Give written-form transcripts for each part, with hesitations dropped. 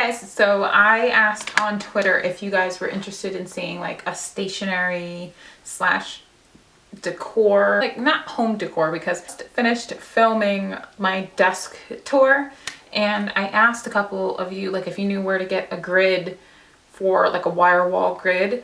guys, so I asked on Twitter if you guys were interested in seeing like a stationery slash decor, like not home decor, because I finished filming my desk tour and I asked a couple of you like if you knew where to get a grid for like a wire wall grid,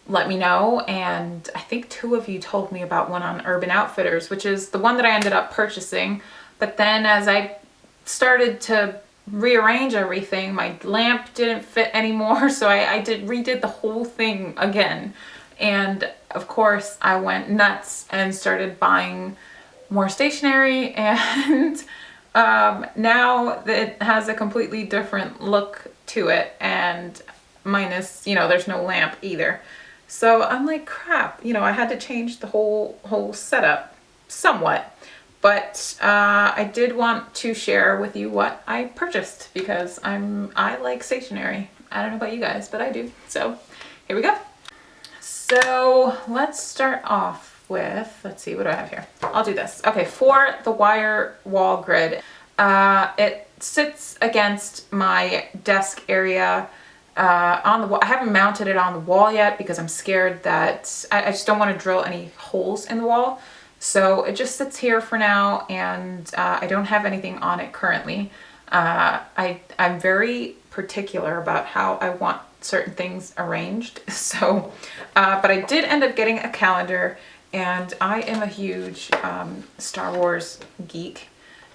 let me know. And I think 2 of you told me about one on Urban Outfitters, which is the one that I ended up purchasing. But then as I started to rearrange everything, my lamp didn't fit anymore, so I redid the whole thing again. And of course I went nuts and started buying more stationery, and now it has a completely different look to it, and minus, you know, there's no lamp either. So I'm like, crap, you know, I had to change the whole setup somewhat. But I did want to share with you what I purchased because I like stationery. I don't know about you guys, but I do. So here we go. So let's start off with, let's see, what do I have here? I'll do this. Okay, for the wire wall grid, it sits against my desk area on the wall. I haven't mounted it on the wall yet because I'm scared that I just don't want to drill any holes in the wall. So it just sits here for now, and I don't have anything on it currently. I'm very particular about how I want certain things arranged. So, but I did end up getting a calendar, and I am a huge Star Wars geek.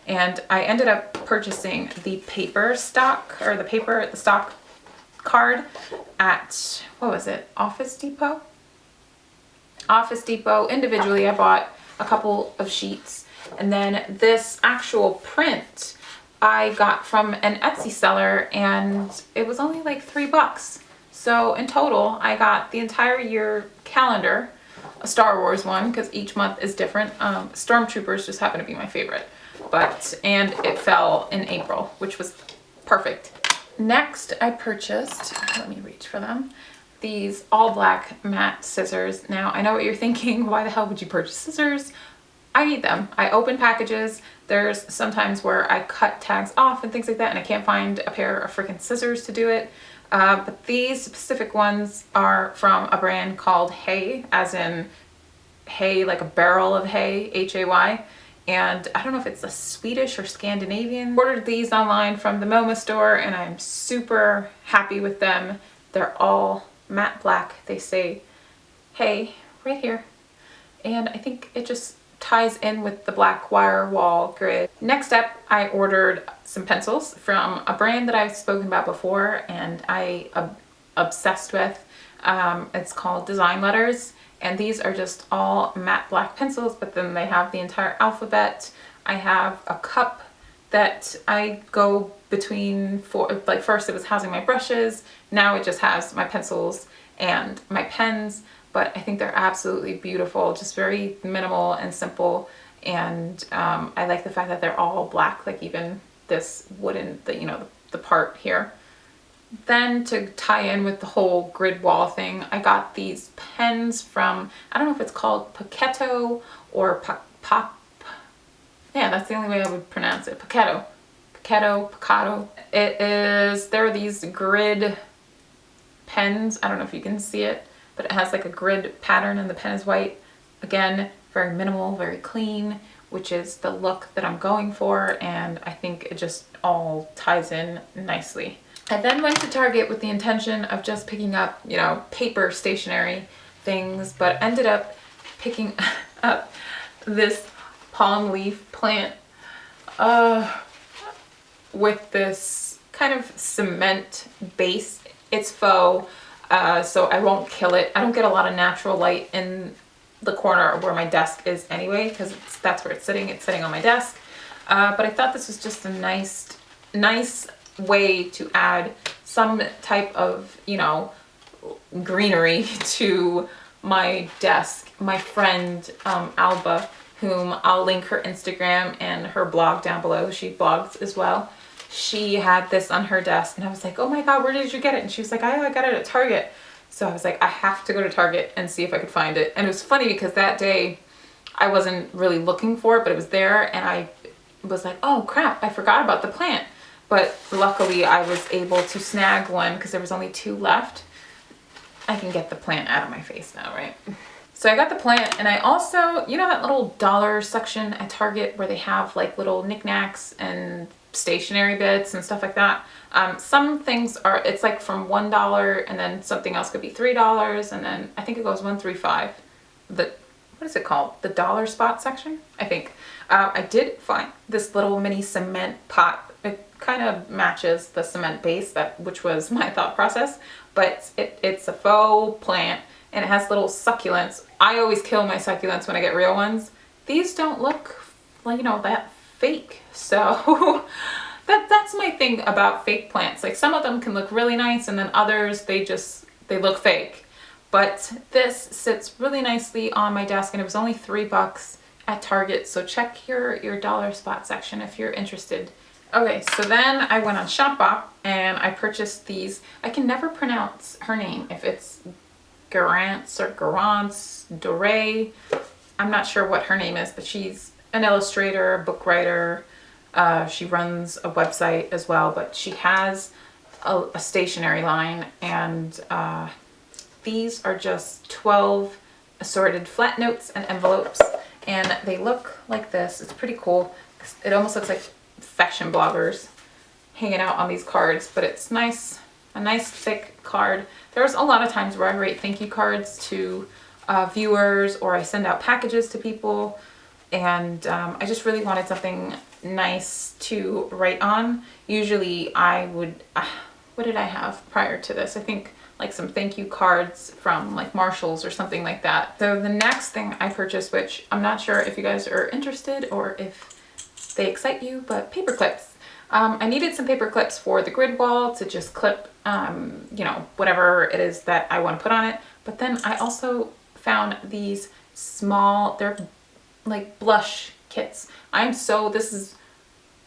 And I ended up purchasing the paper stock, or the stock card at, what was it, Office Depot? Office Depot. Individually, I bought a couple of sheets, and then this actual print I got from an Etsy seller, and it was only like $3. So in total I got the entire year calendar, a Star Wars one because each month is different. Stormtroopers just happen to be my favorite, and it fell in April, which was perfect. Next I purchased, let me reach for them, these all black matte scissors. Now I know what you're thinking, why the hell would you purchase scissors? I need them. I open packages. There's sometimes where I cut tags off and things like that, and I can't find a pair of freaking scissors to do it. But these specific ones are from a brand called Hay, as in hay, like a barrel of hay, Hay. And I don't know if it's a Swedish or Scandinavian. Ordered these online from the MoMA store, and I'm super happy with them. They're all matte black. They say Hay right here, and I think it just ties in with the black wire wall grid. Next up, I ordered some pencils from a brand that I've spoken about before and I am obsessed with. It's called Design Letters, and these are just all matte black pencils, but then they have the entire alphabet. I have a cup that I go between for, like first it was housing my brushes, now it just has my pencils and my pens. But I think they're absolutely beautiful, just very minimal and simple. And I like the fact that they're all black, like even this wooden, the part here. Then to tie in with the whole grid wall thing, I got these pens from, I don't know if it's called Paquetto or yeah, that's the only way I would pronounce it. Paquetto. There are these grid pens. I don't know if you can see it, but it has like a grid pattern and the pen is white. Again, very minimal, very clean, which is the look that I'm going for, and I think it just all ties in nicely. I then went to Target with the intention of just picking up, you know, paper stationery things, but ended up picking up this palm leaf plant with this kind of cement base. It's faux, so I won't kill it. I don't get a lot of natural light in the corner where my desk is anyway, because that's where it's sitting. It's sitting on my desk. But I thought this was just a nice way to add some type of, you know, greenery to my desk. My friend Alba, whom I'll link her Instagram and her blog down below, she blogs as well, she had this on her desk, and I was like, oh my god, where did you get it? And she was like, I got it at Target. So I was like, I have to go to Target and see if I could find it. And it was funny because that day I wasn't really looking for it, but it was there, and I was like, oh crap, I forgot about the plant. but luckily I was able to snag one because there was only 2 left. I can get the plant out of my face now, right? So I got the plant, and I also, you know that little dollar section at Target where they have like little knickknacks and stationery bits and stuff like that? Some things are, it's like from $1, and then something else could be $3, and then I think it goes 1 through 5. What is it called? The dollar spot section, I think. I did find this little mini cement pot. It kind of matches the cement base, which was my thought process, but it's a faux plant, and it has little succulents. I always kill my succulents when I get real ones. These don't look like, you know, that fake. So that's my thing about fake plants. Like, some of them can look really nice, and then others, they look fake. But this sits really nicely on my desk, and it was only $3 at Target. So check your dollar spot section if you're interested. Okay, so then I went on Shopbop and I purchased these. I can never pronounce her name, if it's Garance or Garance, Doré. I'm not sure what her name is, but she's an illustrator, book writer. She runs a website as well, but she has a stationery line, and these are just 12 assorted flat notes and envelopes, and they look like this. It's pretty cool. It almost looks like fashion bloggers hanging out on these cards, but it's nice, a nice thick card. There's a lot of times where I write thank you cards to viewers, or I send out packages to people, and I just really wanted something nice to write on. Usually I would, what did I have prior to this? I think like some thank you cards from like Marshall's or something like that. So the next thing I purchased, which I'm not sure if you guys are interested or if they excite you, but paper clips. I needed some paper clips for the grid wall to just clip, you know, whatever it is that I want to put on it. But then I also found these small, they're like blush kits. This is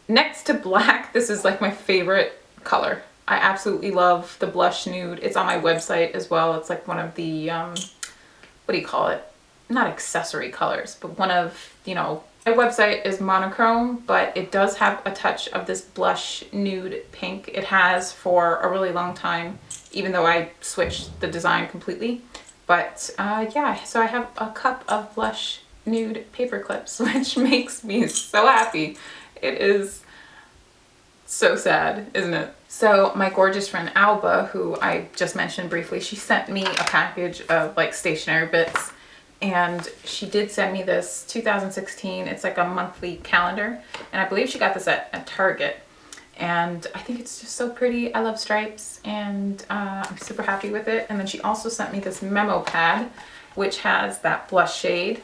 next to black. This is like my favorite color. I absolutely love the blush nude. It's on my website as well. It's like one of the, what do you call it? Not accessory colors, but one of, you know, my website is monochrome, but it does have a touch of this blush nude pink. It has for a really long time, even though I switched the design completely. But yeah, so I have a cup of blush nude paper clips, which makes me so happy. It is so sad, isn't it? So my gorgeous friend Alba, who I just mentioned briefly, she sent me a package of like stationery bits, and she did send me this 2016, it's like a monthly calendar, and I believe she got this at Target, and I think it's just so pretty. I love stripes, and I'm super happy with it. And then she also sent me this memo pad, which has that blush shade,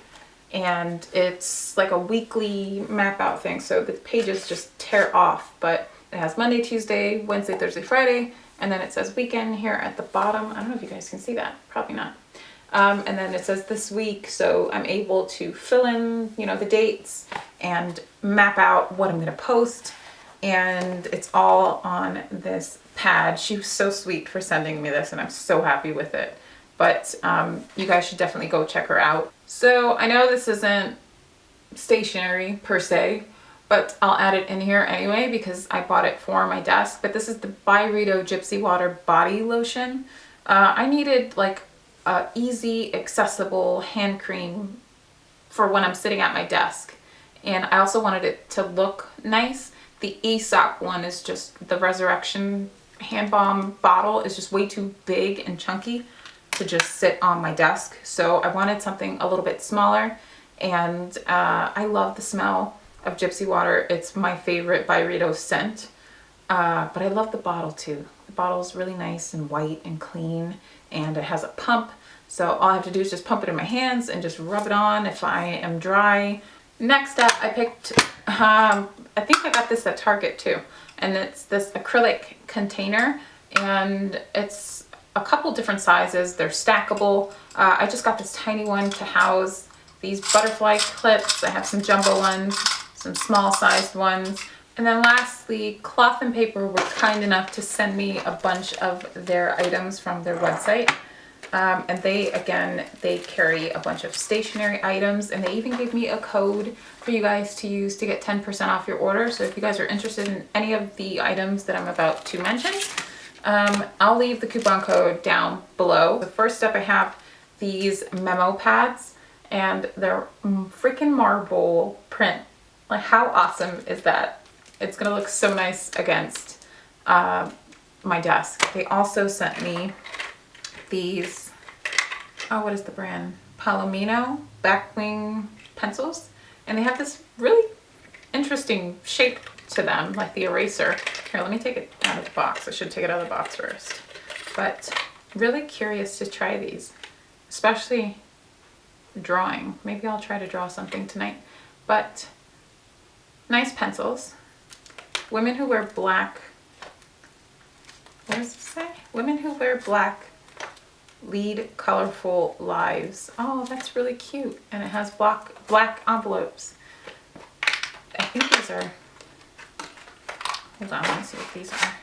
and it's like a weekly map out thing, so the pages just tear off, but it has Monday, Tuesday, Wednesday, Thursday, Friday, and then it says weekend here at the bottom. I don't know if you guys can see that, probably not. And then it says this week, so I'm able to fill in, you know, the dates and map out what I'm going to post, and it's all on this pad. She was so sweet for sending me this, and I'm so happy with it. But you guys should definitely go check her out. So I know this isn't stationery per se, but I'll add it in here anyway because I bought it for my desk. But this is the Byredo Gypsy Water Body Lotion. I needed like a easy, accessible hand cream for when I'm sitting at my desk. And I also wanted it to look nice. The Aesop one is just, the Resurrection hand balm bottle is just way too big and chunky to just sit on my desk. So I wanted something a little bit smaller, and I love the smell of Gypsy Water. It's my favorite Byredo scent, but I love the bottle too. The bottle is really nice and white and clean, and it has a pump, so all I have to do is just pump it in my hands and just rub it on if I am dry. Next up, I picked, I think I got this at Target too, and it's this acrylic container, and it's a couple different sizes. They're stackable. I just got this tiny one to house these butterfly clips. I have some jumbo ones, some small sized ones. And then lastly, Cloth and Paper were kind enough to send me a bunch of their items from their website. And they carry a bunch of stationery items, and they even gave me a code for you guys to use to get 10% off your order. So if you guys are interested in any of the items that I'm about to mention, I'll leave the coupon code down below. The first up, I have these memo pads, and they're freaking marble print. Like, how awesome is that? It's gonna look so nice against my desk. They also sent me these, oh, what is the brand? Palomino backwing pencils. And they have this really interesting shape to them, like the eraser. Here, let me take it out of the box. I should take it out of the box first. But really curious to try these, especially drawing. Maybe I'll try to draw something tonight. But nice pencils. Women who wear black, what does it say? Women who wear black lead colorful lives. Oh, that's really cute. And it has black envelopes. I think these are, hold on, let me see what these are.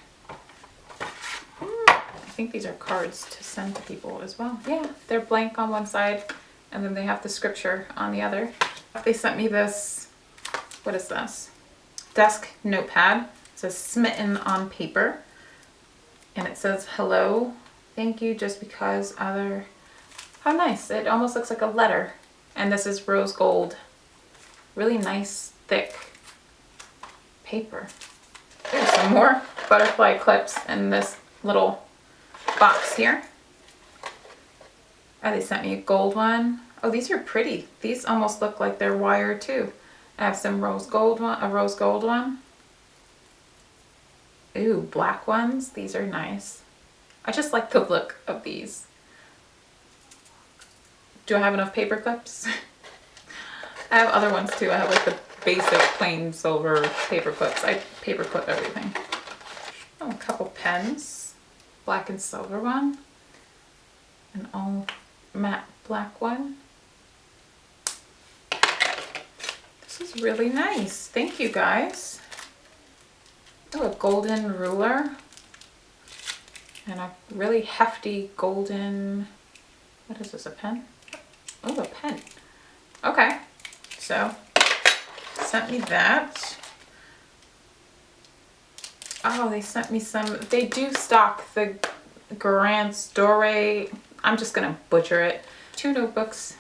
I think these are cards to send to people as well. Yeah, they're blank on one side, and then they have the scripture on the other. They sent me this, what is this? Desk notepad. It says smitten on paper. And it says, hello, thank you, just because other, how nice. It almost looks like a letter. And this is rose gold. Really nice, thick paper. There's some more butterfly clips in this little box here. Oh, they sent me a gold one. Oh, these are pretty. These almost look like they're wire too. I have some rose gold one, a rose gold one. Ooh, black ones. These are nice. I just like the look of these. Do I have enough paper clips? I have other ones too. I have like the basic plain silver paper clips. I paper clip everything. Oh, a couple pens. Black and silver one. An all matte black one. This is really nice. Thank you guys. Oh, a golden ruler. And a really hefty golden, what is this, a pen? Oh, a pen. Okay, so sent me that. Oh, they sent me some, they do stock the Garance Dore, I'm just gonna butcher it. 2 notebooks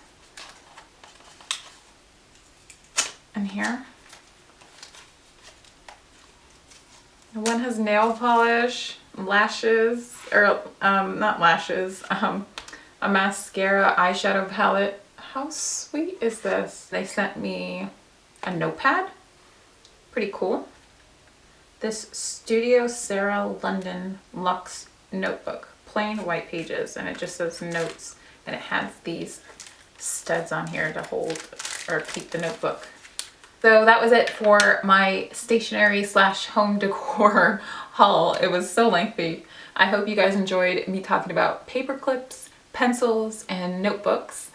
in here. One has nail polish, lashes, or not lashes, a mascara eyeshadow palette. How sweet is this? They sent me a notepad, pretty cool. This Studio Sarah London Luxe notebook, plain white pages, and it just says notes, and it has these studs on here to hold or keep the notebook. So that was it for my stationery slash home decor haul. It was so lengthy. I hope you guys enjoyed me talking about paper clips, pencils, and notebooks.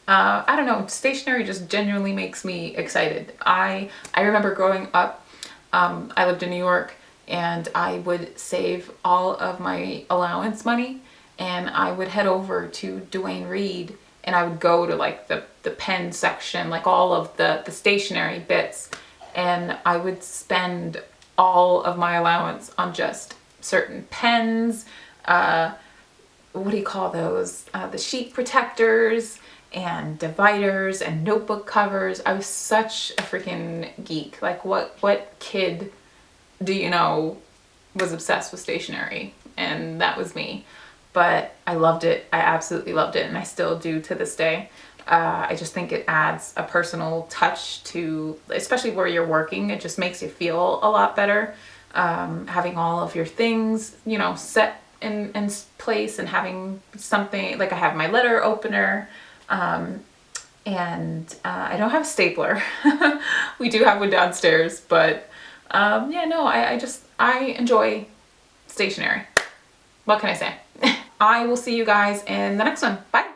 I don't know, stationery just genuinely makes me excited. I remember growing up, I lived in New York, and I would save all of my allowance money, and I would head over to Duane Reade, and I would go to like the pen section, like all of the stationery bits, and I would spend all of my allowance on just certain pens, what do you call those? The sheet protectors and dividers and notebook covers. I was such a freaking geek. Like what kid do you know was obsessed with stationery? And that was me. But I loved it. I absolutely loved it, and I still do to this day. I just think it adds a personal touch to, especially where you're working. It just makes you feel a lot better. Having all of your things, you know, set in place, and having something, like I have my letter opener, and I don't have a stapler. We do have one downstairs, but yeah, no, I enjoy stationery. What can I say? I will see you guys in the next one. Bye.